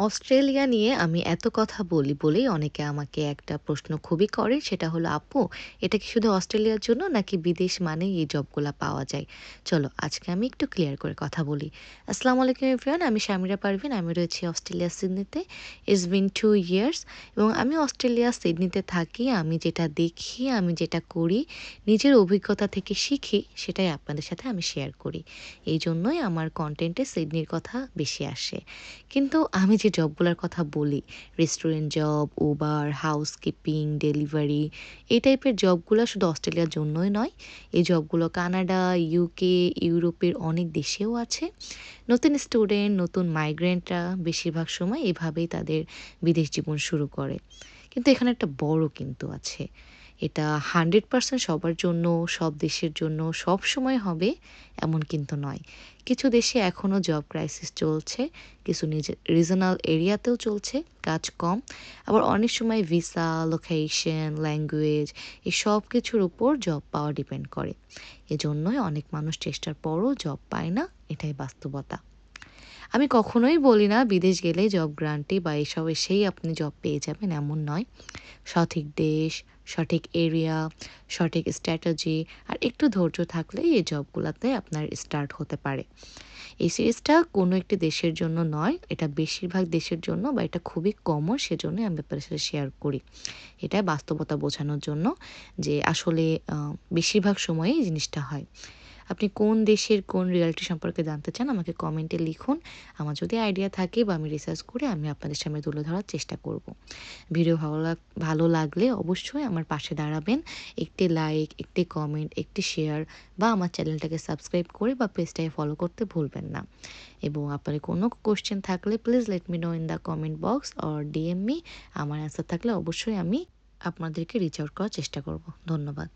Australia নিয়ে আমি এত কথা বলি বলেই অনেকে আমাকে একটা প্রশ্ন খুবই করে, সেটা হলো আপু, এটা কি শুধু অস্ট্রেলিয়ার জন্য নাকি বিদেশ মানেই এই জবগুলা পাওয়া যায়? চলো আজকে আমি একটু ক্লিয়ার করে কথা বলি। আসসালামু আলাইকুম এভরিওয়ান, আমি শামিরা পারভিন, আমি রয়েছি অস্ট্রেলিয়া সিডনিতে। ইটস বিন 2 ইয়ার্স এবং আমি অস্ট্রেলিয়া সিডনিতে থাকি। আমি যেটা দেখি, আমি যেটা করি, নিজের অভিজ্ঞতা থেকে শিখি, সেটাই আপনাদের সাথে আমি শেয়ার করি। এই জন্যই আমার কন্টেন্টে সিডনির কথা বেশি আসে। কিন্তু আমি যে জবগুলোর কথা বলি, restaurant job, Uber, housekeeping, delivery, এই টাইপের জবগুলো শুধু অস্ট্রেলিয়ার জন্যই নয়। এই জবগুলো কানাডা, ইউকে, ইউরোপের অনেক দেশেও আছে। নতুন স্টুডেন্ট, নতুন মাইগ্রেন্টরা বেশিরভাগ সময় এভাবেই তাদের বিদেশ জীবন শুরু করে। কিন্তু এখানে একটা বড় কিন্তু আছে। এটা 100% সবার জন্য, সব দেশের জন্য সবসময় হবে এমন কিন্তু নয়। কিছু দেশে এখনও জব ক্রাইসিস চলছে, কিছু রিজনাল এরিয়াতেও চলছে, কাজ কম। আবার অনেক সময় ভিসা, লোকেশন, ল্যাঙ্গুয়েজ, এই সব কিছুর উপর জব পাওয়া ডিপেন্ড করে। এজন্যই অনেক মানুষ চেষ্টার পরও জব পায় না, এটাই বাস্তবতা। আমি কখনোই বলি না বিদেশ গেলে জব গ্রান্টি বা এসব এসেই আপনি জব পেয়ে যাবেন, এমন নয়। সঠিক দেশ, সঠিক এরিয়া, সঠিক স্ট্র্যাটেজি আর একটু ধৈর্য থাকলেই এই জবগুলাতে আপনার স্টার্ট হতে পারে। এই সিরিজটা কোনো একটি দেশের জন্য নয়, এটা বেশিরভাগ দেশের জন্য, বা এটা খুবই কমন, সেজন্যই আমি আপনার সাথে শেয়ার করি। এটা বাস্তবতা বোঝানোর জন্য যে আসলে বেশিরভাগ সময়েই এই জিনিসটা হয়। আপনি কোন দেশের কোন রিয়ালিটি সম্পর্কে জানতে চান আমাকে কমেন্টে লিখুন। আমার যদি আইডিয়া থাকে বা আমি রিসার্চ করে আমি আপনাদের সামনে তুলে ধরার চেষ্টা করব। ভিডিও ভালো লাগলে অবশ্যই আমার পাশে দাঁড়াবেন। একটি লাইক, একটি কমেন্ট, একটি শেয়ার বা আমার চ্যানেলটাকে সাবস্ক্রাইব করে বা পেজটাকে ফলো করতে ভুলবেন না। এবং আপনার কোনো কোয়েশ্চেন থাকলে please let me no in the comment box or DM me. আমার অ্যান্সার থাকলে অবশ্যই আমি আপনাদেরকে রিচ আউট করার চেষ্টা করব। ধন্যবাদ।